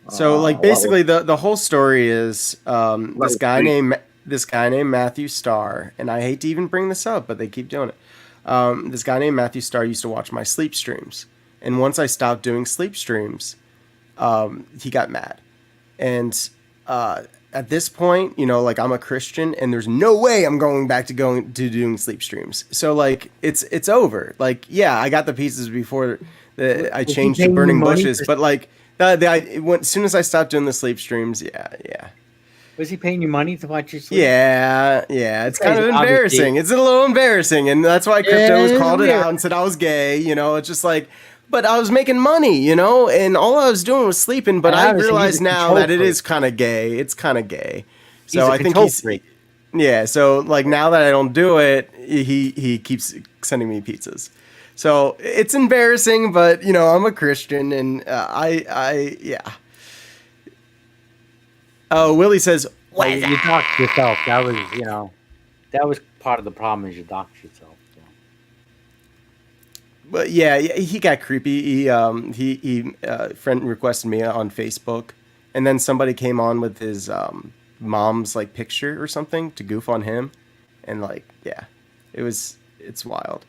So Oh, like basically the whole story is this Little guy freak. named Matthew Starr, and I hate to even bring this up, but they keep doing it. This guy named Matthew Starr used to watch my sleep streams, and once I stopped doing sleep streams, he got mad, and at this point, like I'm a Christian, and there's no way I'm going back to doing sleep streams. So like it's over. Like yeah, I got the pieces before I Was he changed to paying you burning money bushes, for- but like as soon as I stopped doing the sleep streams, yeah. Was he paying you money to watch your sleep? Yeah, it's This guy's kind of obviously- embarrassing. It's a little embarrassing, and that's why Crypto Yeah, has it's called it weird. out and said I was gay. It's just like, but I was making money, and all I was doing was sleeping. But And I obviously he's realize a now control that it freak. is kind of gay. It's kind of gay. He's So a I think control he's freak. yeah. So like now that I don't do it, he keeps sending me pizzas. So it's embarrassing, but I'm a Christian, and I yeah. Oh, Willie says, Well, you talked to yourself. That was part of the problem is you dox yourself. So. But yeah, he got creepy. He friend requested me on Facebook, and then somebody came on with his mom's like picture or something to goof on him, and like yeah, it's wild.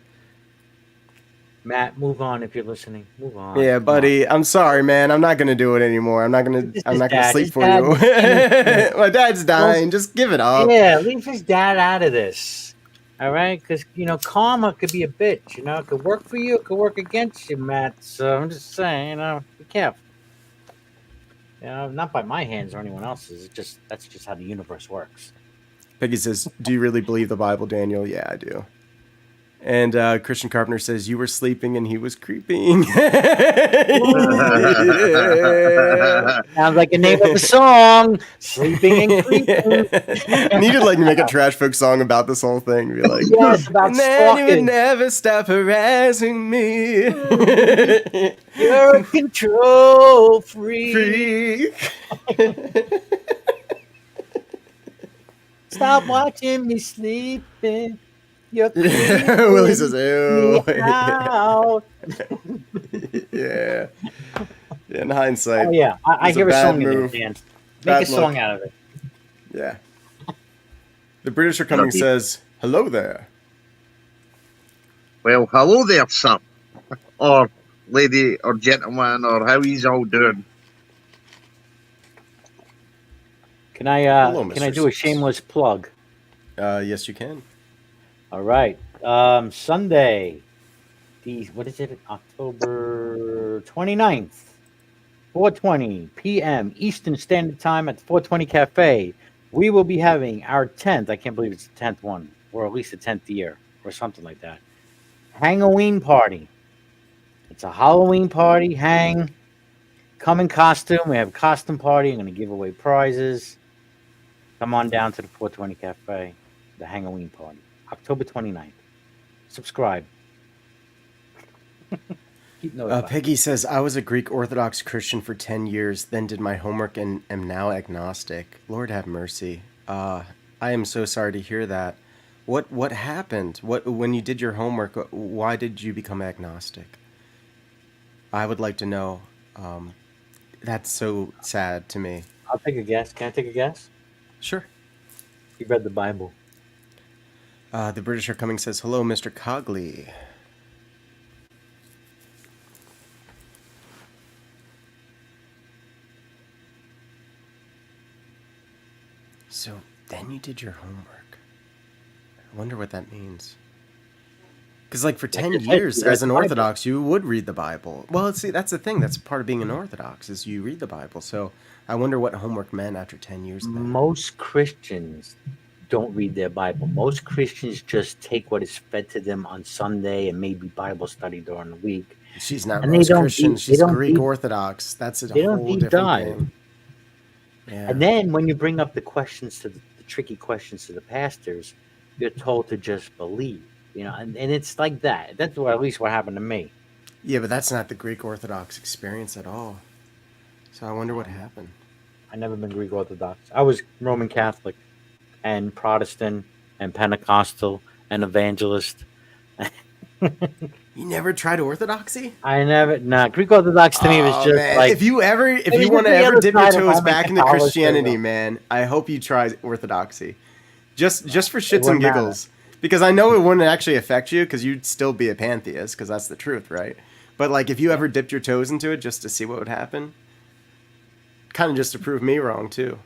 Matt, move on if you're listening. Move on. Yeah, Come buddy, I'm sorry, man. I'm not gonna do it anymore. I'm not gonna dad. sleep His for dad you. was- My dad's dying. Just give it on. up. Yeah, leave his dad out of this. All right, because karma could be a bitch. It could work for you, it could work against you, Matt. So I'm just saying, be careful. Not by my hands or anyone else's. That's just how the universe works. Peggy says, "Do you really believe the Bible, Daniel?" Yeah, I do. And Christian Carpenter says, "You were sleeping and he was creeping." Sounds like a name of a song. Sleeping and creeping. I need to make a trash folk song about this whole thing. Be like, Yes, about and then he would stalking. never stop harassing me. You're a control freak. Freak. Stop watching me sleeping. You're Willie says, "Ew." me out. Yeah. In hindsight, Oh yeah, I It's hear a a bad song in move. there, Dan. Make Bad a song look. out of it. yeah. The British are coming. Says, "Hello there." Well, hello there, sir. Or lady or gentleman or how he's all doing. Can I Hello, can I Mr. do a Six. shameless plug? Yes, you can. All right. Sunday, what is it? October 29th, 4:20 p.m. Eastern Standard Time at the 420 Cafe. We will be having our 10th. I can't believe it's the 10th one, or at least the 10th year, or something like that. Hangoween party. It's a Halloween party. Come in costume. We have a costume party. I'm going to give away prizes. Come on down to the 420 Cafe, the Hangoween party, October 29th. Subscribe. Keep notified. Peggy says, "I was a Greek Orthodox Christian for 10 years, then did my homework and am now agnostic. Lord have mercy. I am so sorry to hear that. What happened? When you did your homework, why did you become agnostic? I would like to know. That's so sad to me." I'll take a guess. Can I take a guess? Sure. You read the Bible. The British are coming says, "Hello, Mr. Cogley." So then you did your homework. I wonder what that means. Because for 10 just said years you read as an the Bible. Orthodox, you would read the Bible. Well, see, that's the thing. That's part of being an Orthodox is you read the Bible. So I wonder what homework meant after 10 years of that. Most Christians don't read their Bible. Most Christians just take what is fed to them on Sunday and maybe Bible study during the week. She's not And they most don't Christian. deep- they She's don't Greek deep- Orthodox. That's a they don't whole deep different dive. thing. Yeah. And then when you bring up the questions to the tricky questions to the pastors, you're told to just believe. And it's like that. That's at least what happened to me. Yeah, but that's not the Greek Orthodox experience at all. So I wonder what happened. I never been Greek Orthodox. I was Roman Catholic and Protestant and Pentecostal and evangelist. You never tried Orthodoxy? Greek Orthodox to me was Oh, just man. like if you was want to the ever other dip your side of toes Roman back into Catholicism. Christianity, man, I hope you try Orthodoxy. Just for shits and wouldn't matter. giggles. Because I know it wouldn't actually affect you because you'd still be a pantheist because that's the truth, right? But if you ever dipped your toes into it just to see what would happen, kind of just to prove me wrong too.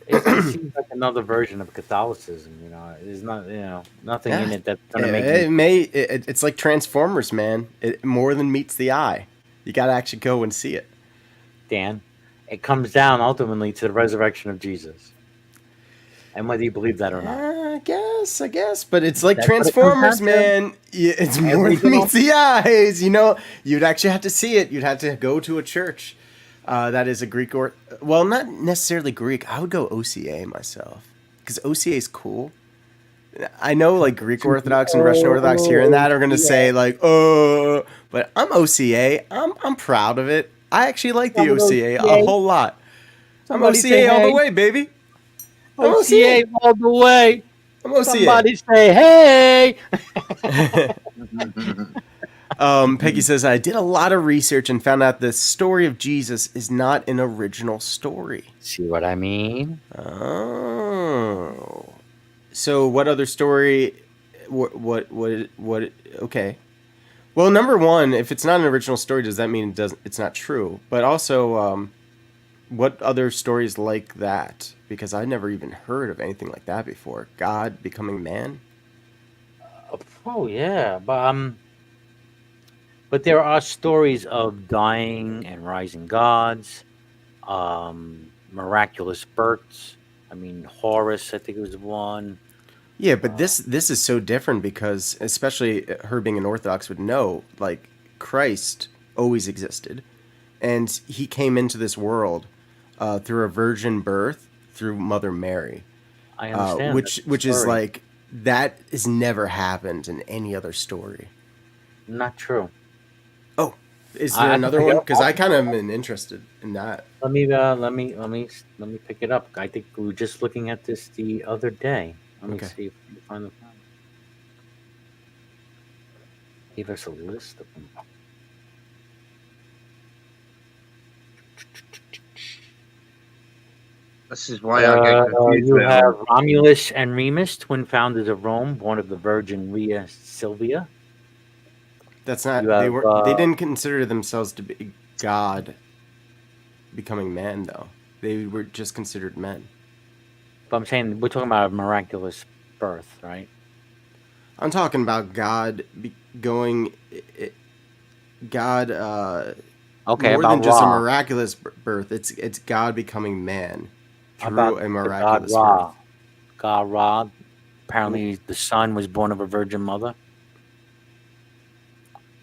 it seems like another version of Catholicism. There's not nothing in it that's gonna make me. It's like Transformers, man. It more than meets the eye. You got to actually go and see it. Dan, it comes down ultimately to the resurrection of Jesus, and whether you believe that or not. I guess, but it's like That's what it comes Transformers, down to. man. It's more than Everything meets the eyes. You'd actually have to see it. You'd have to go to a church that is a Greek well, not necessarily Greek. I would go OCA myself because OCA is cool. I know Greek Orthodox and Russian Orthodox here and that are gonna say but I'm OCA. I'm proud of it. I actually like the I'm an OCA a OCA. whole lot. I'm Somebody say OCA all hey. the way, baby. I'm OCA all the way. I'm OCA. Somebody say, hey! Peggy says, I did a lot of research and found out the story of Jesus is not an original story. See what I mean? Oh. So what other story? What? Okay. Well, number one, if it's not an original story, does that mean it's not true? But also, what other stories like that? Because I never even heard of anything like that before. God becoming man? Oh yeah, but there are stories of dying and rising gods, miraculous births. I mean, Horus, I think it was one. Yeah, but this is so different because, especially her being an Orthodox would know, like, Christ always existed. And he came into this world through a virgin birth through Mother Mary. I understand. Which is like, that has never happened in any other story. Not true. Oh, is there another one? Because I kind of am interested in that. Let me pick it up. I think we were just looking at this the other day. Let me see if we can find the file. Give us a list of them. This is why I get confused. You have Romulus and Remus, twin founders of Rome, born of the Virgin Rhea Silvia. That's not. They didn't consider themselves to be God becoming man, though. They were just considered men. But I'm saying we're talking about a miraculous birth, right? I'm talking about God going. God. Okay, more than just a miraculous birth. It's God becoming man through a miraculous birth. God Ra. Apparently, the son was born of a virgin mother.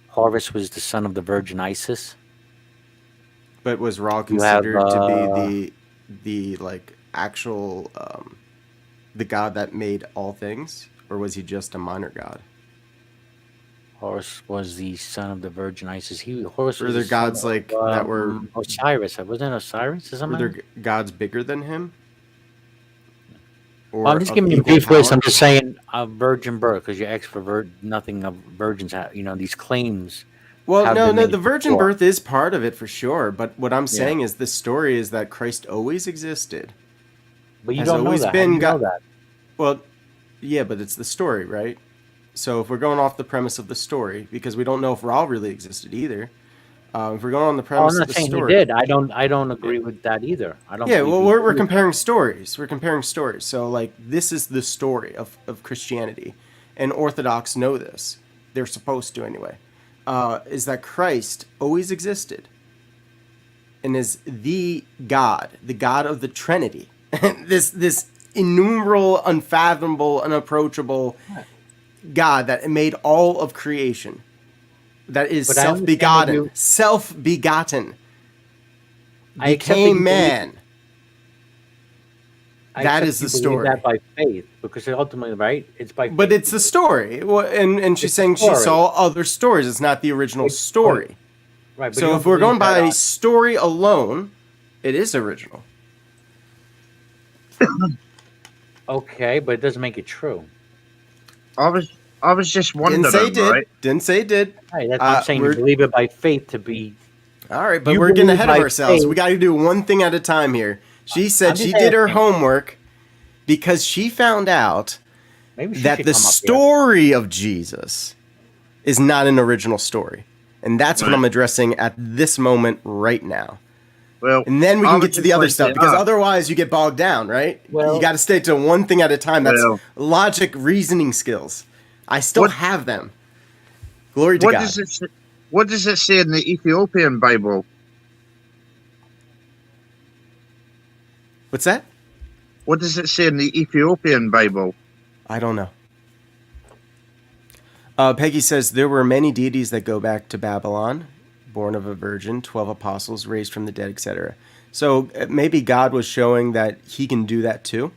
Horus was the son of the Virgin Isis. But was Ra considered to be the like actual the god that made all things, or was he just a minor god? Horus was the son of the Virgin Isis. Horus were was there gods like that were Osiris? Wasn't it Osiris or something? Were there gods bigger than him? Well, I'm just giving you a brief list. I'm just saying a virgin birth because you asked for nothing of virgins. These claims. Well, no, the virgin birth is part of it for sure. But what I'm saying is the story is that Christ always existed. But you don't know that. How do you know that? Well, yeah, but it's the story, right? So if we're going off the premise of the story, because we don't know if Ra really existed either. If we're going on the premise of the story, I'm not saying he did. I don't agree with that either. I don't. Yeah, well, we're comparing stories. We're comparing stories. So like this is the story of Christianity, and Orthodox know this. They're supposed to anyway. Is that Christ always existed, and is the God of the Trinity, this innumerable, unfathomable, unapproachable God that made all of creation. That is self-begotten. Self-begotten. Became man. That is the story. That by faith, because ultimately, right? It's by faith. But it's the story. Well, and she's saying she saw other stories. It's not the original story. Right. So if we're going by story alone, it is original. Okay, but it doesn't make it true. I was just wondering. Didn't say did. Right, that's what I'm saying. You believe it by faith to be. All right, but we're getting ahead of ourselves. We got to do one thing at a time here. She said she did her homework because she found out that the story of Jesus is not an original story. And that's what I'm addressing at this moment right now. Well, and then we can get to the other stuff, because otherwise you get bogged down, right? Well, you got to stay to one thing at a time. That's logic, reasoning skills. I still have them. Glory to God. What does it say in the Ethiopian Bible? What's that? What does it say in the Ethiopian Bible? I don't know. Peggy says there were many deities that go back to Babylon, born of a virgin, 12 apostles raised from the dead, etc. So maybe God was showing that he can do that too.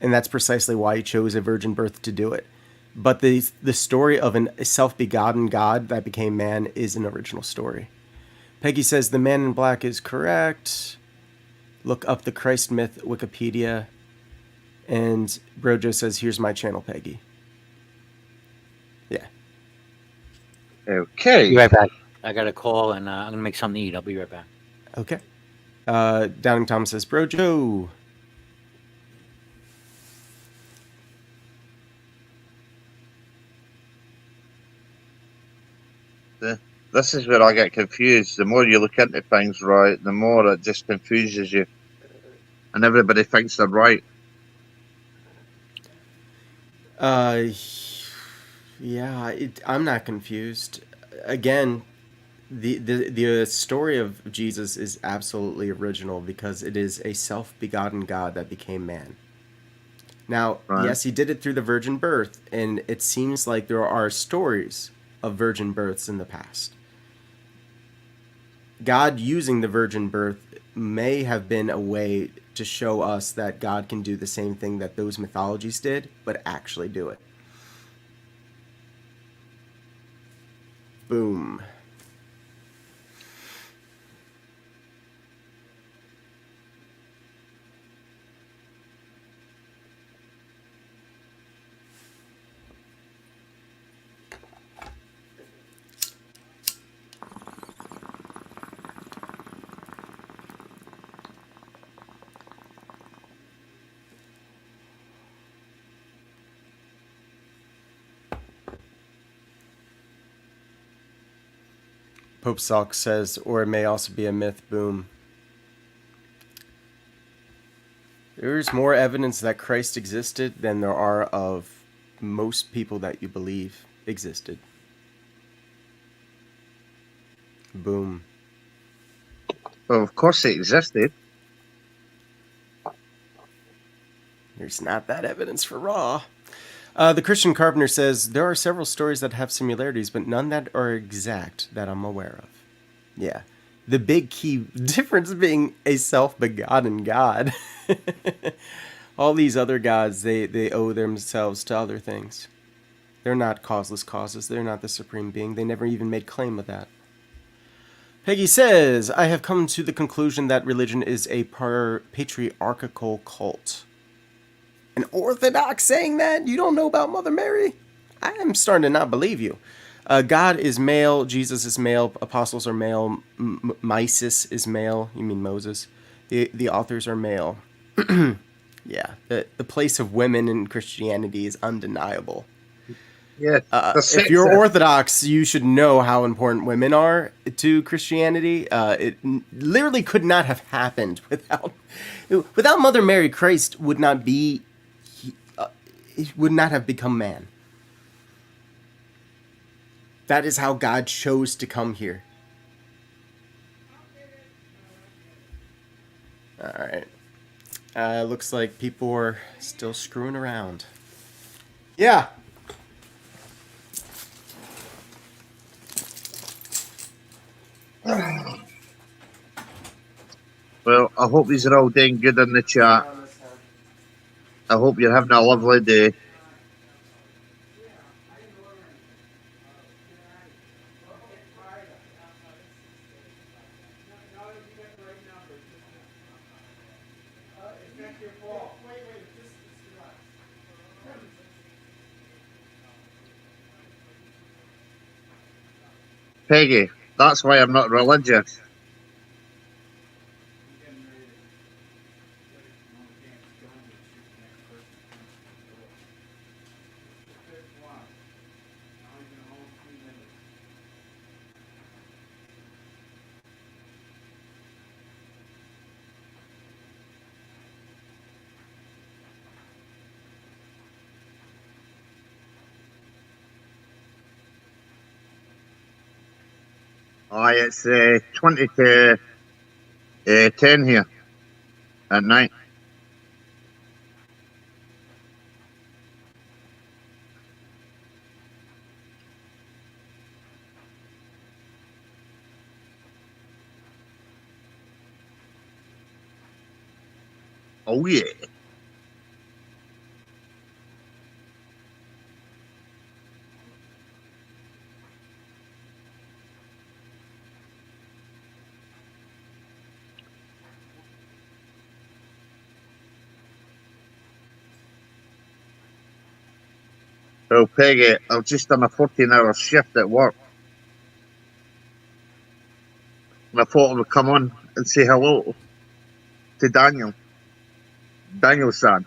And that's precisely why he chose a virgin birth to do it. But the story of a self-begotten God that became man is an original story. Peggy says the man in black is correct. Look up the Christ myth Wikipedia. And Brojo says, "Here's my channel, Peggy." Yeah. Okay. Be right back. I got a call, and I'm gonna make something to eat. I'll be right back. Okay. Downing Tom says, "Brojo." This is where I get confused. The more you look into things, right, the more it just confuses you, and everybody thinks they're right. Yeah, I'm not confused. Again, the story of Jesus is absolutely original because it is a self-begotten God that became man. Now, Right. yes, he did it through the virgin birth, and it seems like there are stories of virgin births in the past. God using the virgin birth may have been a way to show us that God can do the same thing that those mythologies did, but actually do it. Boom. Pope Salk says, or it may also be a myth. Boom. There's more evidence that Christ existed than there are of most people that you believe existed. Boom. Well, of course it existed. There's not that evidence for Raw. The Christian Carpenter says, there are several stories that have similarities, but none that are exact that I'm aware of. Yeah. The big key difference being a self-begotten God. All these other gods, they owe themselves to other things. They're not causeless causes. They're not the supreme being. They never even made claim of that. Peggy says, I have come to the conclusion that religion is a patriarchal cult. An Orthodox saying that? You don't know about Mother Mary? I am starting to not believe you. God is male. Jesus is male. Apostles are male. Mises is male. You mean Moses? The authors are male. Yeah. The place of women in Christianity is undeniable. Yeah. If you're Orthodox, you should know how important women are to Christianity. It literally could not have happened without Mother Mary. Christ would not be. He would not have become man. That is how God chose to come here. All right. Looks like people are still screwing around. Yeah. Well, I hope these are all doing good in the chat. I hope you're having a lovely day. Peggy, that's why I'm not religious. Aye, it's 20 to 10 here at night. Oh, yeah. Well, Peggy, I've just done a 14-hour shift at work. And I thought I would come on and say hello to Daniel. Daniel-san.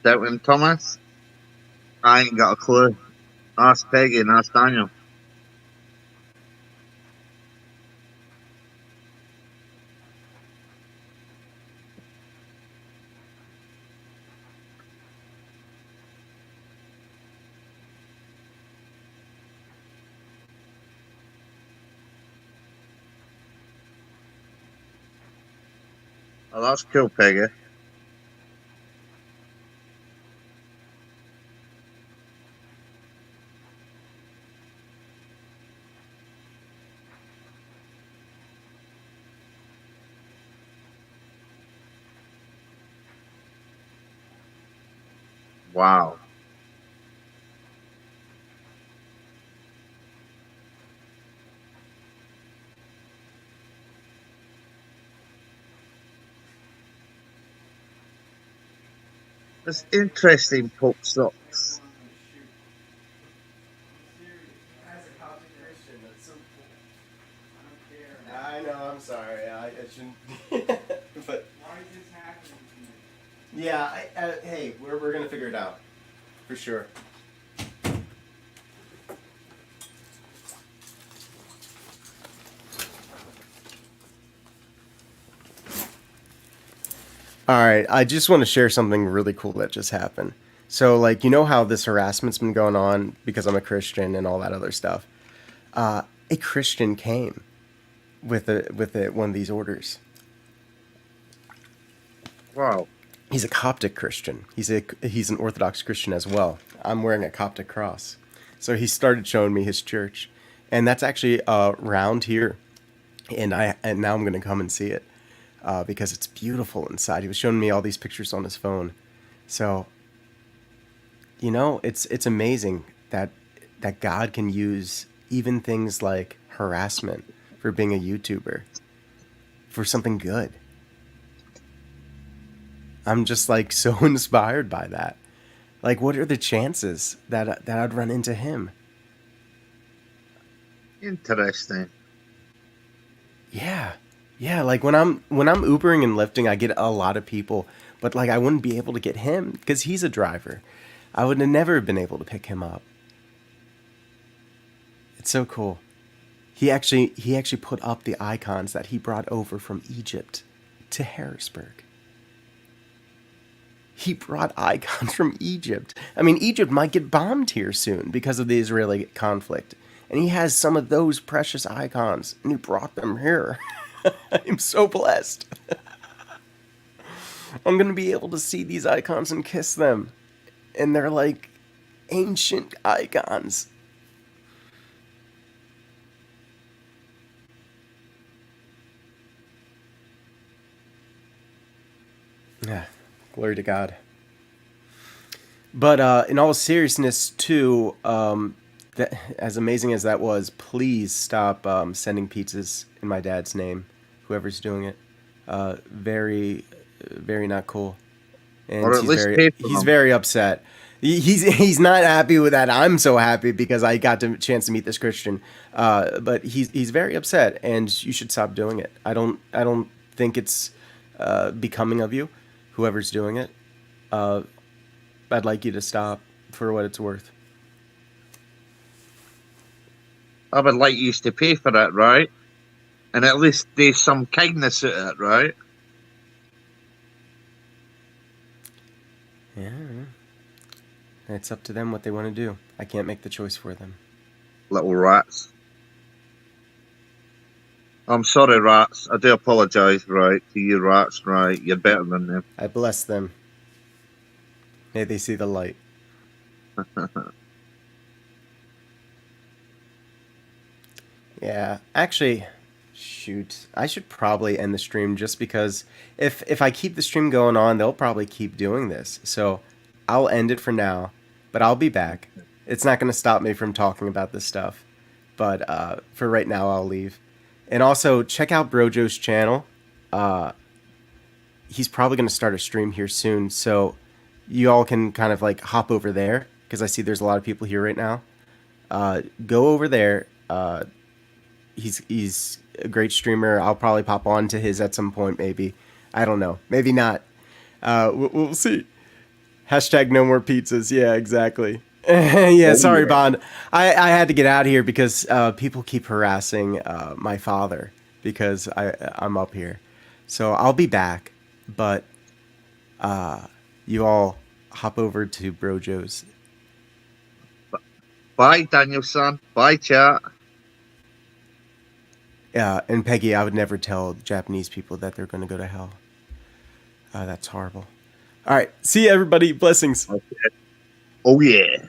Doubt him, Thomas? I ain't got a clue. Ask Peggy and ask Daniel. Oh, that's cool, Peggy. Wow. It's interesting, Pope Socks. I know, I'm sorry. I shouldn't. But Why is this happening to me? yeah, hey, we're gonna figure it out for sure. All right, I just want to share something really cool that just happened. So, like, you know how this harassment's been going on because I'm a Christian and all that other stuff. A Christian came with one of these orders. Wow. He's a Coptic Christian. He's an Orthodox Christian as well. I'm wearing a Coptic cross. So he started showing me his church, and that's actually around here. And now I'm going to come and see it because it's beautiful inside. He was showing me all these pictures on his phone. So, you know, it's amazing that God can use even things like harassment for being a YouTuber for something good. I'm just like so inspired by that. Like, what are the chances that I'd run into him? Interesting. Yeah. Yeah, like when I'm Ubering and lifting, I get a lot of people, but like I wouldn't be able to get him because he's a driver. I would have never been able to pick him up. It's so cool. He actually put up the icons that he brought over from Egypt to Harrisburg. He brought icons from Egypt. I mean, Egypt might get bombed here soon because of the Israeli conflict. And he has some of those precious icons, and he brought them here. I'm so blessed. I'm going to be able to see these icons and kiss them. And they're like ancient icons. Yeah, glory to God. But in all seriousness, too, that as amazing as that was, please stop sending pizzas in my dad's name, whoever's doing it. Very, very not cool, and Or at least pay for he's them. very upset. He's not happy with that. I'm so happy because I got the chance to meet this Christian, but he's very upset, and you should stop doing it. I don't think it's becoming of you, whoever's doing it. I'd like you to stop for what it's worth. I would like you to pay for it, right? And at least do some kindness at it, right? Yeah. It's up to them what they want to do. I can't make the choice for them. Little rats. I'm sorry, rats. I do apologise, right, to you rats, right? You're better than them. I bless them. May they see the light. Yeah, actually, shoot, I should probably end the stream just because if I keep the stream going on, they'll probably keep doing this. So I'll end it for now, but I'll be back. It's not going to stop me from talking about this stuff, but for right now, I'll leave. And also, check out Brojo's channel. He's probably going to start a stream here soon, so you all can kind of like hop over there because I see there's a lot of people here right now. Go over there. He's a great streamer. I'll probably pop on to his at some point, maybe. I don't know. Maybe not. We'll see. Hashtag no more pizzas. Yeah, exactly. Yeah, sorry, Bond. I had to get out of here because people keep harassing my father because I'm up here. So I'll be back, but you all hop over to Brojo's. Bye, Daniel-san. Bye, chat. And Peggy, I would never tell Japanese people that they're going to go to hell. That's horrible. All right. See you, everybody. Blessings. Oh, yeah.